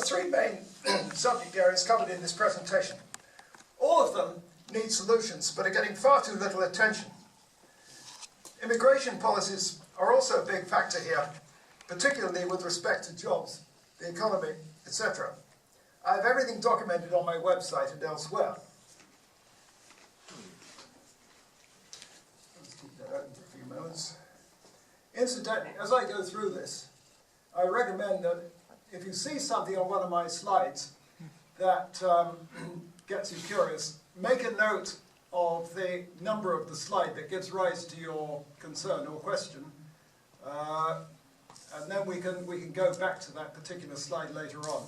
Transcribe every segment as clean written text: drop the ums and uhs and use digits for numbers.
three main subject areas covered in this presentation. All of them need solutions, but are getting far too little attention. Immigration policies are also a big factor here, particularly with respect to jobs, the economy, etc. I have everything documented on my website and elsewhere. Let's keep that open for a few moments. Incidentally, as I go through this, I recommend that if you see something on one of my slides that gets you curious, make a note of the number of the slide that gives rise to your concern or question, and then we can go back to that particular slide later on.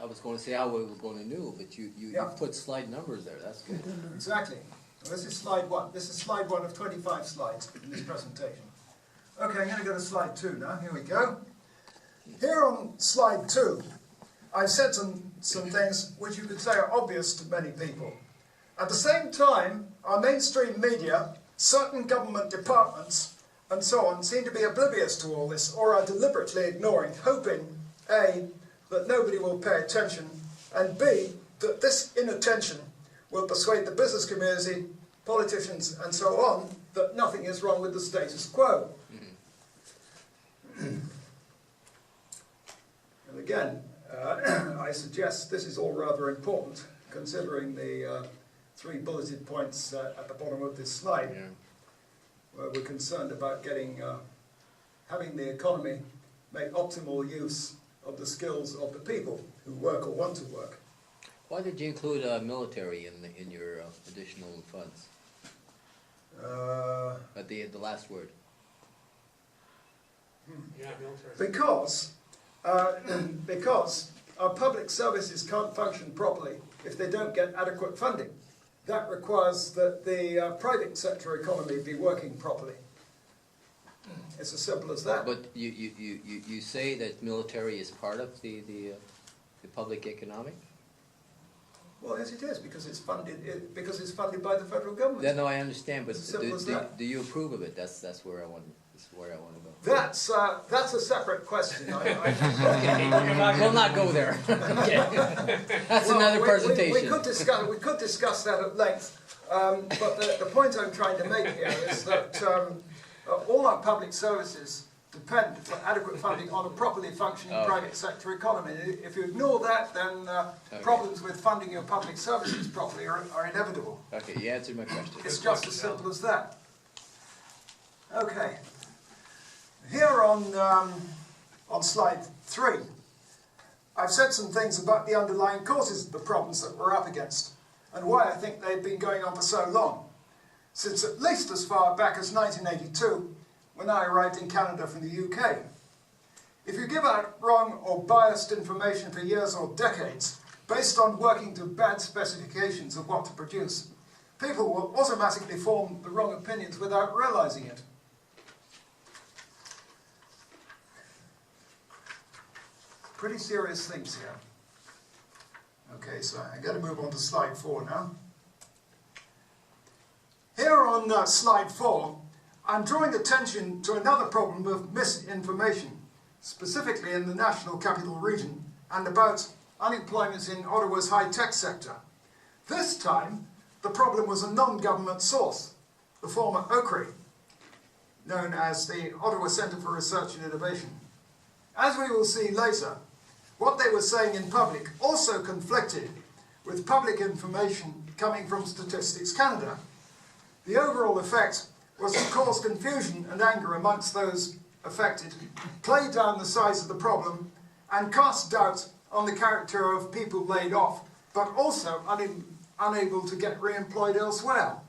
I was going to say how we were going to know, but you put slide numbers there. That's good. Exactly. Well, this is slide 1. This is slide 1 of 25 slides in this presentation. Okay, I'm going to go to slide 2 now. Here we go. Here on slide 2, I've said some things which you could say are obvious to many people. At the same time, our mainstream media, certain government departments, and so on, seem to be oblivious to all this, or are deliberately ignoring, hoping, A, that nobody will pay attention, and B, that this inattention will persuade the business community, politicians, and so on, that nothing is wrong with the status quo. And again, I suggest this is all rather important, considering the 3 bulleted points at the bottom of this slide, where we're concerned about having the economy make optimal use of the skills of the people who work or want to work. Why did you include military in your additional funds? At the last word. Yeah, military. Because our public services can't function properly if they don't get adequate funding. That requires that the private sector economy be working properly. It's as simple as that. But you say that military is part of the public economic? Well, yes, it is, because it's funded by the federal government. Yeah, no, I understand, but do you approve of it? That's where I want to go. That's a separate question. We'll not go there. That's another presentation. We could discuss that at length. But the point I'm trying to make here is that all our public services depend for adequate funding on a properly functioning private sector economy. If you ignore that, then problems with funding your public services properly are inevitable. Okay, you answered my question. It's just as simple as that. Okay. Here on slide 3, I've said some things about the underlying causes of the problems that we're up against, and why I think they've been going on for so long, since at least as far back as 1982, when I arrived in Canada from the UK. If you give out wrong or biased information for years or decades, based on working to bad specifications of what to produce, people will automatically form the wrong opinions without realizing it. Pretty serious things here. Okay, so I've got to move on to slide 4 now. Here on slide 4, I'm drawing attention to another problem of misinformation, specifically in the National Capital Region, and about unemployment in Ottawa's high-tech sector. This time, the problem was a non-government source, the former OCRI, known as the Ottawa Centre for Research and Innovation. As we will see later, what they were saying in public also conflicted with public information coming from Statistics Canada. The overall effect was to cause confusion and anger amongst those affected, play down the size of the problem, and cast doubt on the character of people laid off, but also unable to get re-employed elsewhere.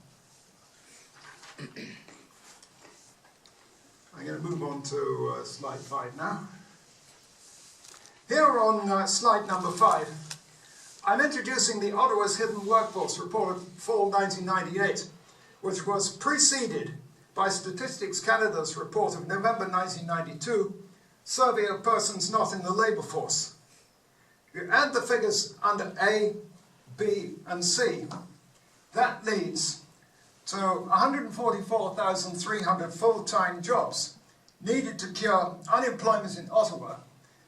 I'm going to move on to slide 5 now. Here on slide number 5, I'm introducing the Ottawa's Hidden Workforce Report of fall 1998, which was preceded by Statistics Canada's report of November 1992, Survey of Persons Not in the Labour Force. If you add the figures under A, B and C, that leads to 144,300 full-time jobs needed to cure unemployment in Ottawa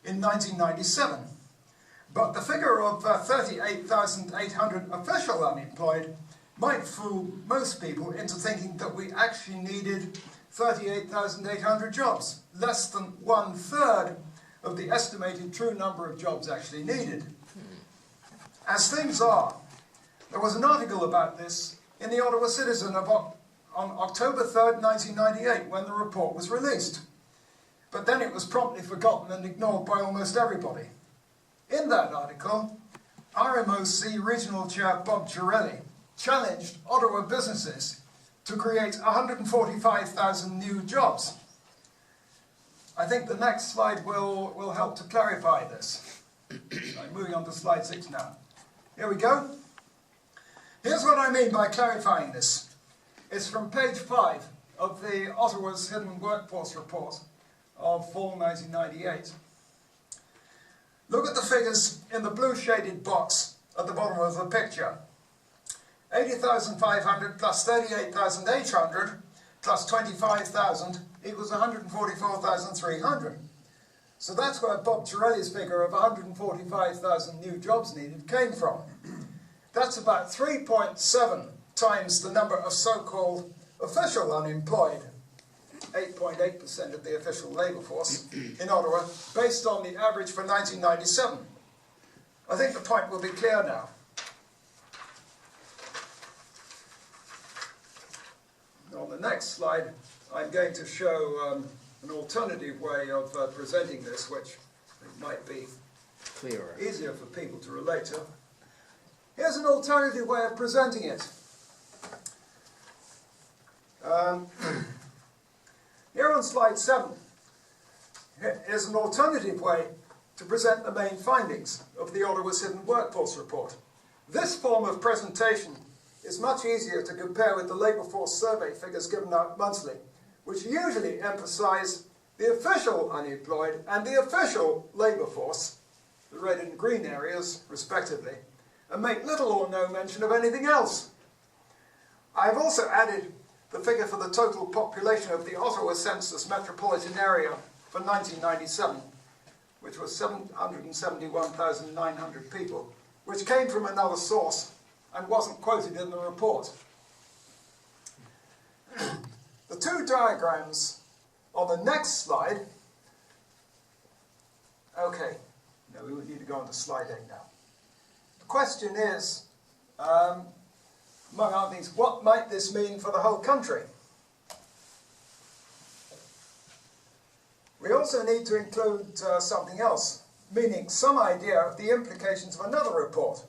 in 1997. But the figure of 38,800 official unemployed might fool most people into thinking that we actually needed 38,800 jobs, less than 1/3 of the estimated true number of jobs actually needed. As things are, there was an article about this in the Ottawa Citizen on October 3rd, 1998, when the report was released. But then it was promptly forgotten and ignored by almost everybody. In that article, RMOC Regional Chair Bob Girelli challenged Ottawa businesses to create 145,000 new jobs. I think the next slide will help to clarify this. I'm moving on to slide 6 now. Here we go. Here's what I mean by clarifying this. It's from page 5 of the Ottawa's Hidden Workforce Report of fall 1998. Look at the figures in the blue shaded box at the bottom of the picture. 80,500 plus 38,800 plus 25,000 equals 144,300. So that's where Bob Girelli's figure of 145,000 new jobs needed came from. That's about 3.7 times the number of so-called official unemployed, 8.8% of the official labour force in Ottawa, based on the average for 1997. I think the point will be clear now. On the next slide, I'm going to show an alternative way of presenting this, which might be Clearer. Easier for people to relate to. Here's an alternative way of presenting it. Here on slide 7 is an alternative way to present the main findings of the Ottawa's Hidden Workforce Report. This form of presentation is much easier to compare with the labour force survey figures given out monthly, which usually emphasise the official unemployed and the official labour force, the red and green areas respectively, and make little or no mention of anything else. I have also added the figure for the total population of the Ottawa Census metropolitan area for 1997, which was 771,900 people, which came from another source and wasn't quoted in the report. The two diagrams on the next slide, okay, no, we would need to go on to slide 8 now. The question is, among other things, what might this mean for the whole country? We also need to include something else, meaning some idea of the implications of another report.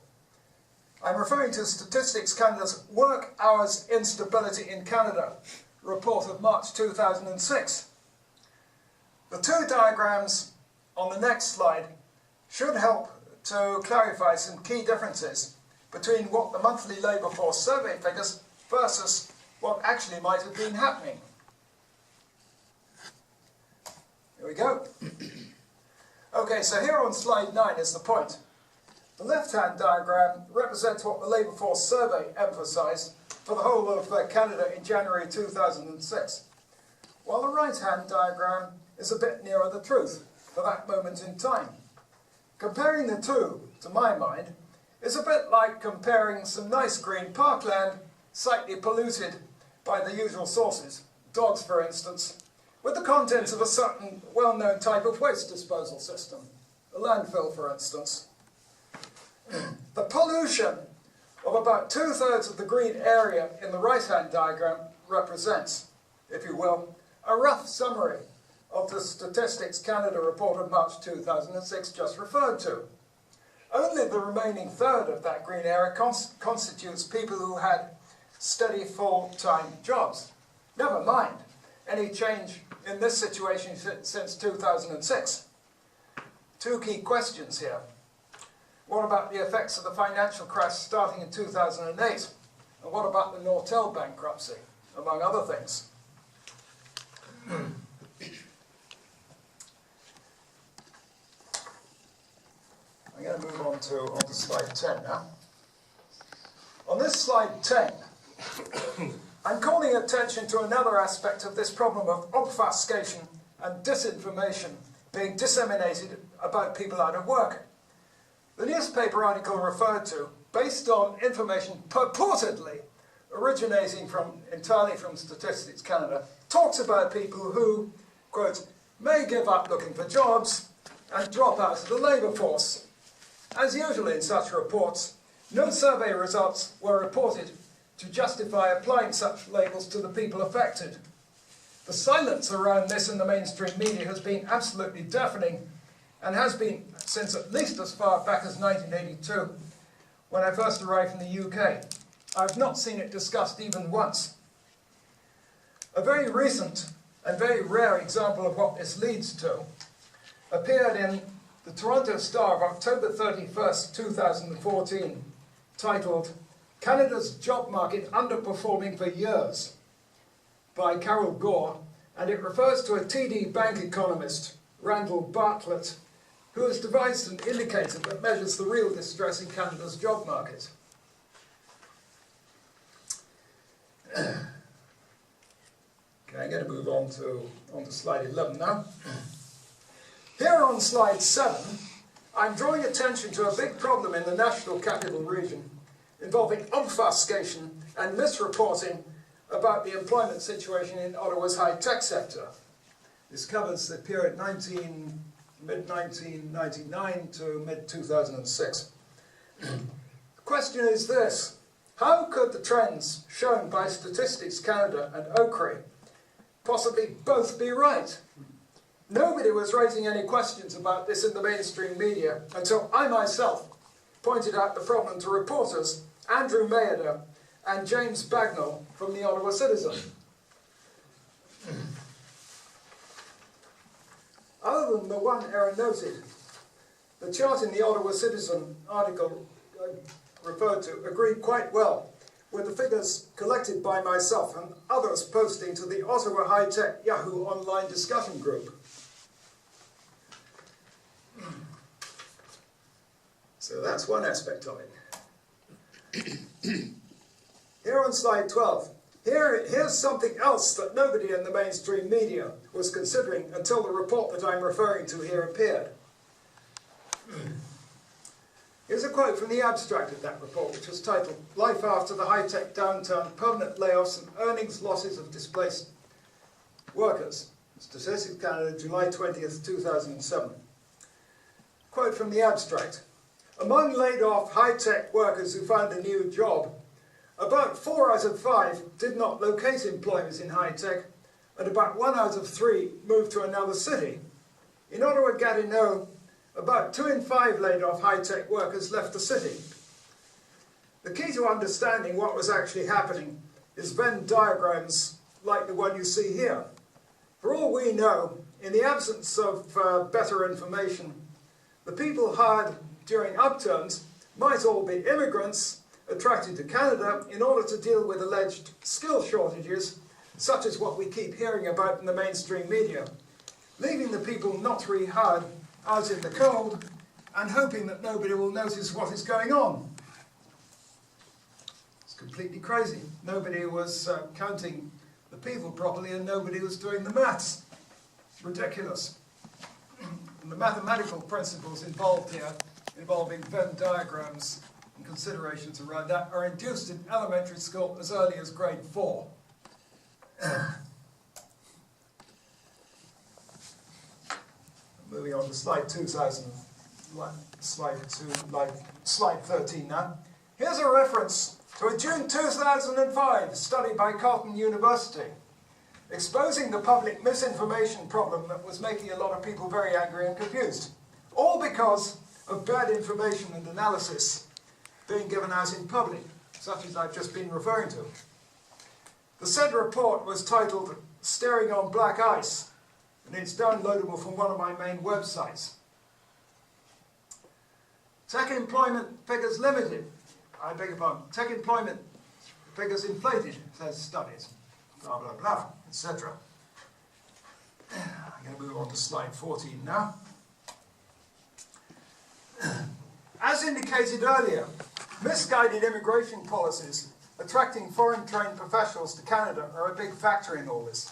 I'm referring to Statistics Canada's Work Hours Instability in Canada report of March 2006. The two diagrams on the next slide should help to clarify some key differences between what the monthly labour force survey figures versus what actually might have been happening. Here we go. Okay, so here on slide 9 is the point. The left-hand diagram represents what the labour force survey emphasised for the whole of Canada in January 2006, while the right-hand diagram is a bit nearer the truth for that moment in time. Comparing the two, to my mind, is a bit like comparing some nice green parkland, slightly polluted by the usual sources, dogs for instance, with the contents of a certain well-known type of waste disposal system, a landfill for instance. The pollution of about 2/3 of the green area in the right-hand diagram represents, if you will, a rough summary of the Statistics Canada report of March 2006 just referred to. Only the remaining third of that green area constitutes people who had steady full-time jobs. Never mind any change in this situation since 2006. Two key questions here. What about the effects of the financial crash starting in 2008? And what about the Nortel bankruptcy, among other things? I'm going to move on to slide 10 now. On this slide 10, I'm calling attention to another aspect of this problem of obfuscation and disinformation being disseminated about people out of work. The newspaper article referred to, based on information purportedly originating entirely from Statistics Canada, talks about people who, quote, may give up looking for jobs and drop out of the labour force. As usual in such reports, no survey results were reported to justify applying such labels to the people affected. The silence around this in the mainstream media has been absolutely deafening, and has been since at least as far back as 1982, when I first arrived in the UK. I've not seen it discussed even once. A very recent and very rare example of what this leads to appeared in the Toronto Star of October 31st, 2014, titled "Canada's Job Market Underperforming for Years" by Carol Gore, and it refers to a TD Bank economist, Randall Bartlett, who has devised an indicator that measures the real distress in Canada's job market. Okay, I'm going to move on to slide 11 now. Here on slide 7, I'm drawing attention to a big problem in the National Capital Region involving obfuscation and misreporting about the employment situation in Ottawa's high-tech sector. This covers the period mid-1999 to mid-2006. The question is this: how could the trends shown by Statistics Canada and OCRE possibly both be right? Nobody was raising any questions about this in the mainstream media until I myself pointed out the problem to reporters Andrew Mayada and James Bagnall from the Ottawa Citizen. Other than the one error noted, the chart in the Ottawa Citizen article referred to agreed quite well with the figures collected by myself and others posting to the Ottawa High Tech Yahoo online discussion group. So that's one aspect of it. Here on slide 12, here's something else that nobody in the mainstream media was considering until the report that I'm referring to here appeared. Here's a quote from the abstract of that report, which was titled "Life After the High-Tech Downturn, Permanent Layoffs and Earnings Losses of Displaced Workers." Statistics Canada, July 20th, 2007. Quote from the abstract: "Among laid-off high-tech workers who found a new job, about 4 out of 5 did not locate employment in high-tech, and about 1 out of 3 moved to another city. In Ottawa-Gatineau, about 2 in 5 laid-off high-tech workers left the city." The key to understanding what was actually happening is Venn diagrams like the one you see here. For all we know, in the absence of better information, the people hired during upturns might all be immigrants attracted to Canada in order to deal with alleged skill shortages, such as what we keep hearing about in the mainstream media, leaving the people not rehired out in the cold and hoping that nobody will notice what is going on. It's completely crazy. Nobody was counting the people properly and nobody was doing the maths. It's ridiculous. And the mathematical principles involved here, involving Venn diagrams and considerations around that, are induced in elementary school as early as grade 4. Moving on to slide 13 now. Here's a reference to a June 2005 study by Carleton University, exposing the public misinformation problem that was making a lot of people very angry and confused, all because of bad information and analysis being given out in public, such as I've just been referring to. The said report was titled "Staring on Black Ice," and it's downloadable from one of my main websites. Tech employment figures limited. I beg your pardon. Tech employment figures inflated, says studies. Blah, blah, blah, etc. I'm going to move on to slide 14 now. As indicated earlier, misguided immigration policies attracting foreign-trained professionals to Canada are a big factor in all this.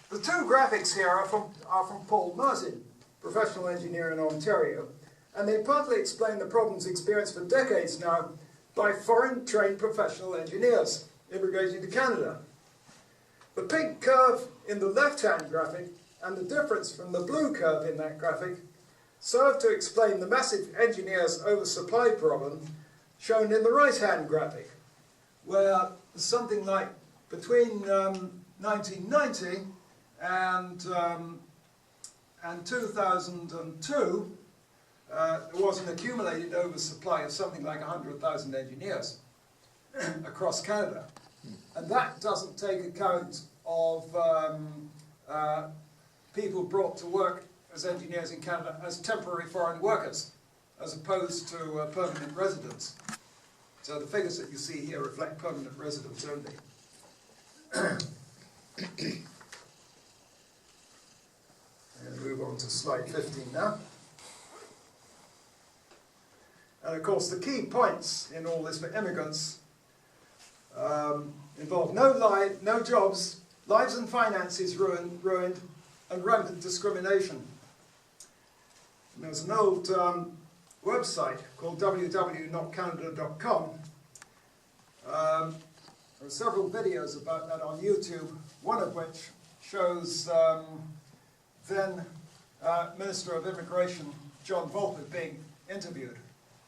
The 2 graphics here are from Paul Martin, professional engineer in Ontario, and they partly explain the problems experienced for decades now by foreign-trained professional engineers immigrating to Canada. The pink curve in the left-hand graphic and the difference from the blue curve in that graphic serve to explain the massive engineers oversupply problem shown in the right-hand graphic, where something like between 1990 and 2002, there was an accumulated oversupply of something like 100,000 engineers across Canada. And that doesn't take account of people brought to work as engineers in Canada as temporary foreign workers, as opposed to permanent residents. So the figures that you see here reflect permanent residents only. And move on to slide 15 now. And of course the key points in all this for immigrants involve no jobs, lives and finances ruined, and rampant discrimination. And there's an old website called www.notcanada.com. There are several videos about that on YouTube, one of which shows then Minister of Immigration John Volpe being interviewed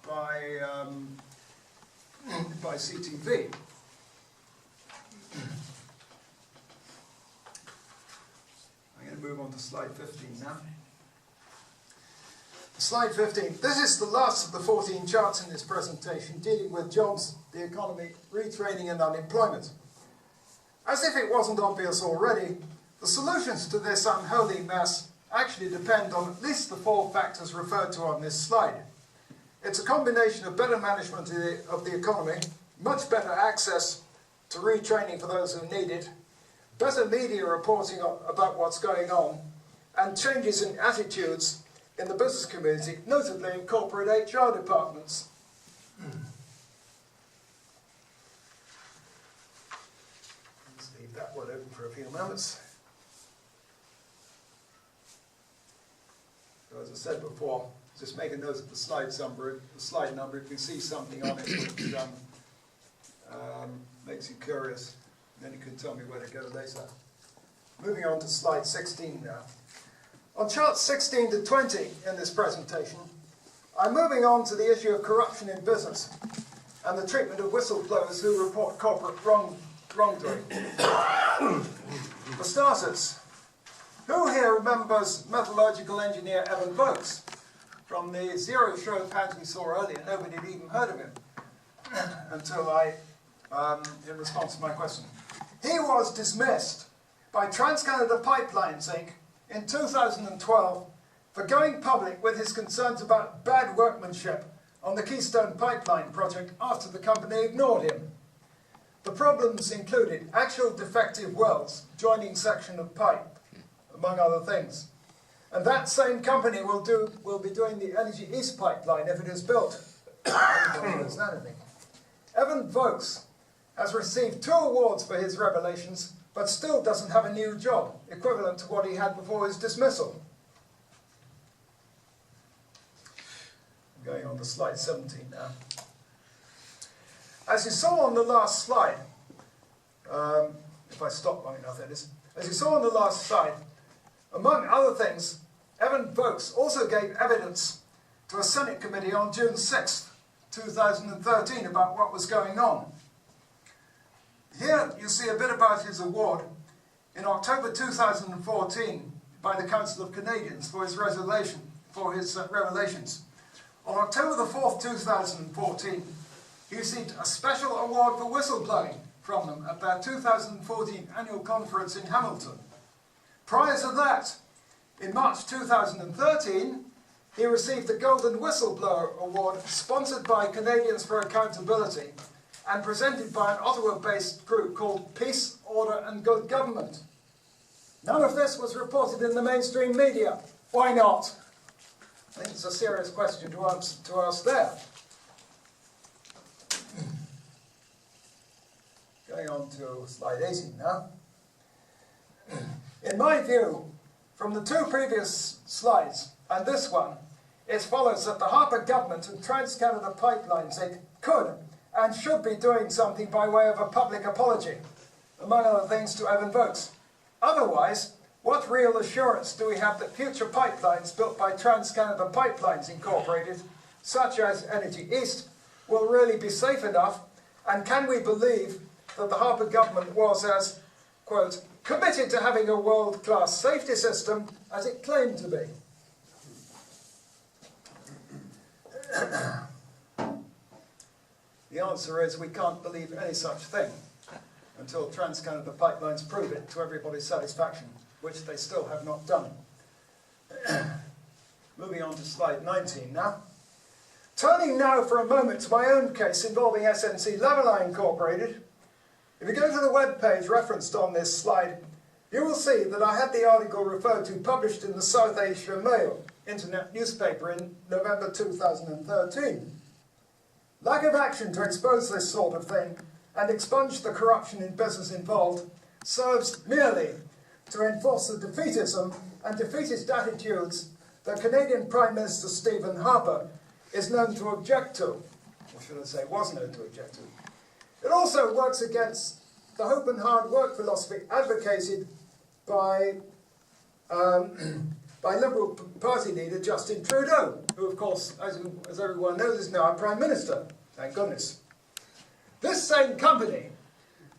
by CTV. I'm going to move on to slide 15 now. Slide 15. This is the last of the 14 charts in this presentation dealing with jobs, the economy, retraining and unemployment. As if it wasn't obvious already, the solutions to this unholy mess actually depend on at least the 4 factors referred to on this slide. It's a combination of better management of the economy, much better access to retraining for those who need it, better media reporting about what's going on, and changes in attitudes in the business community, notably in corporate HR departments. Let's leave that one open for a few moments. So as I said before, just make a note of the slide number. If you see something on it which makes you curious, then you can tell me where to go later. Moving on to slide 16 now. On charts 16 to 20 in this presentation, I'm moving on to the issue of corruption in business and the treatment of whistleblowers who report corporate wrongdoing. For starters, who here remembers metallurgical engineer Evan Vokes? From the Zero Show pads we saw earlier, nobody had even heard of him until I, in response to my question. He was dismissed by TransCanada Pipelines Inc. in 2012 for going public with his concerns about bad workmanship on the Keystone Pipeline project after the company ignored him. The problems included actual defective wells, joining section of pipe, among other things. And that same company will be doing the Energy East pipeline if it is built. Evan Vokes has received 2 awards for his revelations, but still doesn't have a new job, equivalent to what he had before his dismissal. I'm going on to slide 17 now. As you saw on the last slide, if I stop long enough that is, as you saw on the last slide, among other things, Evan Vokes also gave evidence to a Senate committee on June 6th, 2013 about what was going on. Here you see a bit about his award in October 2014 by the Council of Canadians for his revelations. On October the 4th, 2014, he received a special award for whistleblowing from them at their 2014 annual conference in Hamilton. Prior to that, in March 2013, he received the Golden Whistleblower Award sponsored by Canadians for Accountability and presented by an Ottawa-based group called Peace, Order and Good Government. None of this was reported in the mainstream media. Why not? I think it's a serious question to ask there. Going on to slide 18 now. In my view, from the 2 previous slides and this one, it follows that the Harper government and Trans-Canada Pipelines Inc. could and should be doing something by way of a public apology, among other things to Evan Vokes. Otherwise, what real assurance do we have that future pipelines built by Trans-Canada Pipelines Incorporated, such as Energy East, will really be safe enough, and can we believe that the Harper government was as, quote, committed to having a world-class safety system as it claimed to be? The answer is we can't believe any such thing until Trans-Canada Pipelines prove it to everybody's satisfaction, which they still have not done. Moving on to slide 19 now. Turning now for a moment to my own case involving SNC Lavalin Incorporated. If you go to the web page referenced on this slide, you will see that I had the article referred to published in the South Asia Mail internet newspaper in November 2013. Lack of action to expose this sort of thing and expunge the corruption in business involved serves merely to enforce the defeatism and defeatist attitudes that Canadian Prime Minister Stephen Harper is known to object to, or should I say was known to object to. It also works against the hope and hard work philosophy advocated by Liberal Party leader Justin Trudeau, who of course, as everyone knows, is now our Prime Minister, thank goodness. This same company,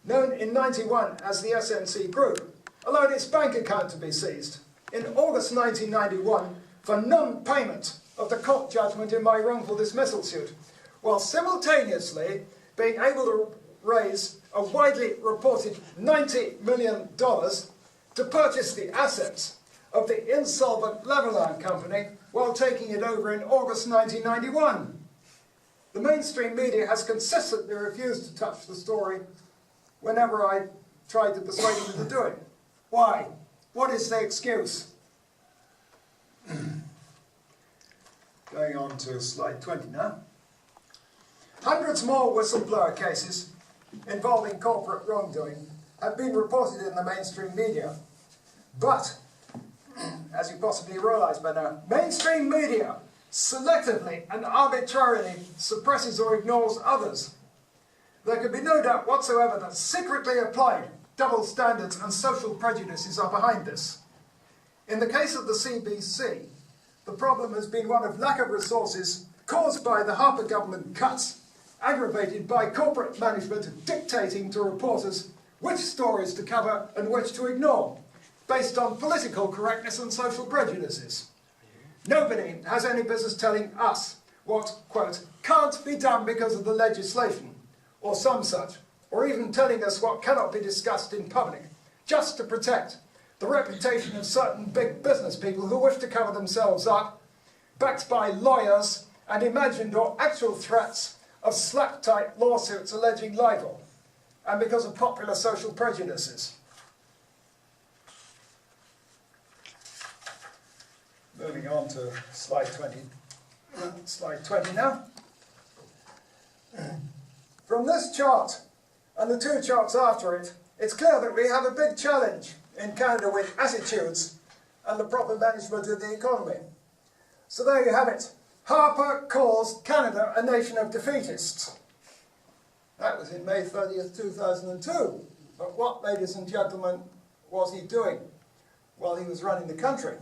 known in '91 as the SNC Group, allowed its bank account to be seized in August 1991 for non-payment of the court judgment in my wrongful dismissal suit, while simultaneously being able to raise a widely reported $90 million to purchase the assets of the insolvent Lavalin company while taking it over in August 1991. The mainstream media has consistently refused to touch the story whenever I tried to persuade them to do it. Why? What is the excuse? Going on to slide 20 now. Hundreds more whistleblower cases involving corporate wrongdoing have been reported in the mainstream media. But, as you possibly realise by now, mainstream media selectively and arbitrarily suppresses or ignores others. There can be no doubt whatsoever that secretly applied double standards and social prejudices are behind this. In the case of the CBC, the problem has been one of lack of resources caused by the Harper government cuts, aggravated by corporate management dictating to reporters which stories to cover and which to ignore, based on political correctness and social prejudices. Nobody has any business telling us what, quote, can't be done because of the legislation, or some such, or even telling us what cannot be discussed in public, just to protect the reputation of certain big business people who wish to cover themselves up, backed by lawyers and imagined or actual threats of slap-tight lawsuits alleging libel, and because of popular social prejudices. Moving on to slide 20. Slide 20 now. From this chart, and the two charts after it, it's clear that we have a big challenge in Canada with attitudes and the proper management of the economy. So there you have it. Harper calls Canada a nation of defeatists. That was in May 30th, 2002. But what, ladies and gentlemen, was he doing while he was running the country?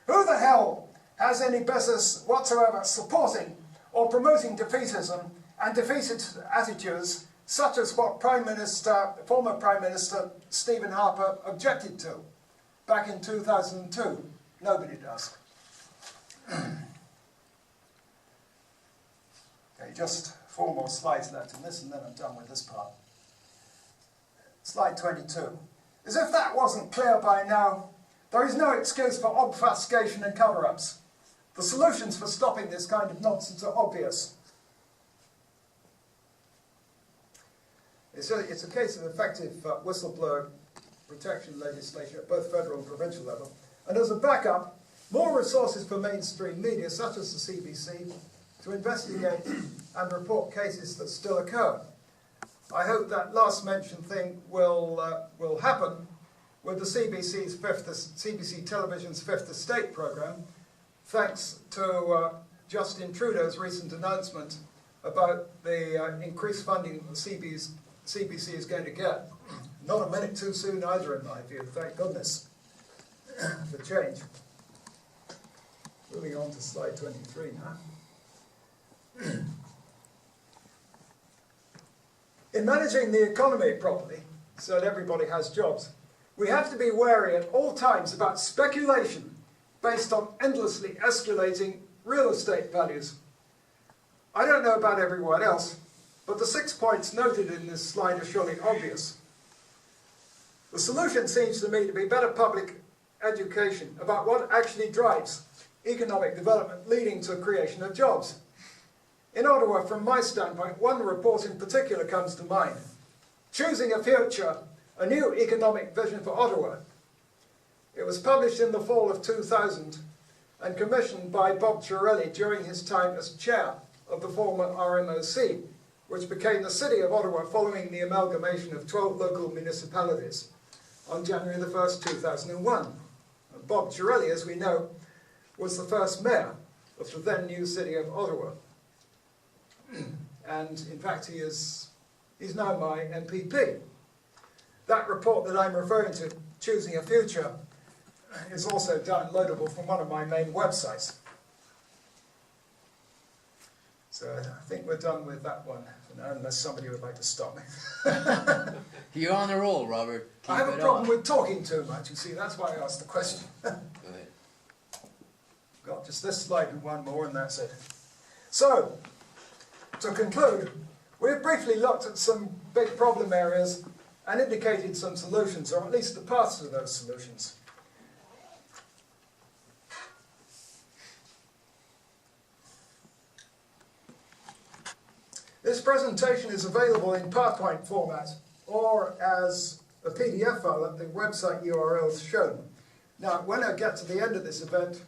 Who the hell has any business whatsoever supporting or promoting defeatism and defeatist attitudes such as what former Prime Minister Stephen Harper objected to back in 2002? Nobody does. Okay, just 4 more slides left in this and then I'm done with this part. Slide 22. As if that wasn't clear by now, there is no excuse for obfuscation and cover-ups. The solutions for stopping this kind of nonsense are obvious. It's a case of effective whistleblower protection legislation at both federal and provincial level. And as a backup, more resources for mainstream media, such as the CBC, to investigate and report cases that still occur. I hope that last mentioned thing will happen with the CBC Television's Fifth Estate programme, thanks to Justin Trudeau's recent announcement about the increased funding the CBC is going to get. Not a minute too soon either, in my view, thank goodness for change. Moving on to slide 23 now. In managing the economy properly, so that everybody has jobs, we have to be wary at all times about speculation based on endlessly escalating real estate values. I don't know about everyone else, but the 6 points noted in this slide are surely obvious. The solution seems to me to be better public education about what actually drives economic development leading to creation of jobs. In Ottawa, from my standpoint, one report in particular comes to mind. Choosing a Future, a new economic vision for Ottawa. It was published in the fall of 2000 and commissioned by Bob Chiarelli during his time as chair of the former RMOC, which became the City of Ottawa following the amalgamation of 12 local municipalities on January the 1st, 2001. And Bob Chiarelli, as we know, was the first mayor of the then new City of Ottawa. And in fact, he's now my MPP. That report that I'm referring to, Choosing a Future, is also downloadable from one of my main websites. So I think we're done with that one for now, unless somebody would like to stop me. You're on the roll, Robert. Keep I have a it problem on. with talking too much, you see, that's why I asked the question. Go ahead. Got just this slide and one more, and that's it. So, to conclude, we've briefly looked at some big problem areas and indicated some solutions, or at least the paths to those solutions. This presentation is available in PowerPoint format or as a PDF file at the website URLs shown. Now, when I get to the end of this event,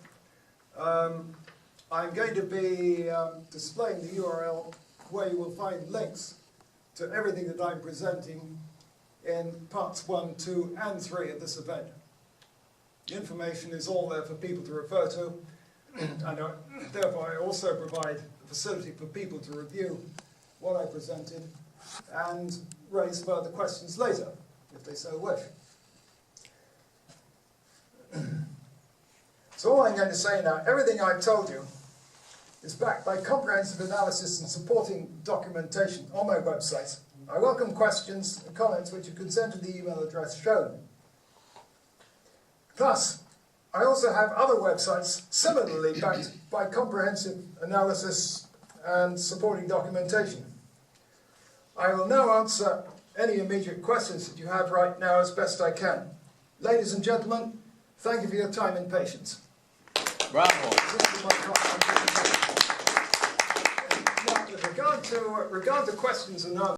I'm going to be displaying the URL where you will find links to everything that I'm presenting in parts 1, 2, and 3 of this event. The information is all there for people to refer to, and therefore I also provide a facility for people to review what I presented and raise further questions later, if they so wish. So all I'm going to say now, everything I've told you is backed by comprehensive analysis and supporting documentation on my website. I welcome questions and comments which you can send to the email address shown. Plus, I also have other websites similarly backed by comprehensive analysis and supporting documentation. I will now answer any immediate questions that you have right now as best I can. Ladies and gentlemen, thank you for your time and patience. Bravo. Now, with regard to questions and answers,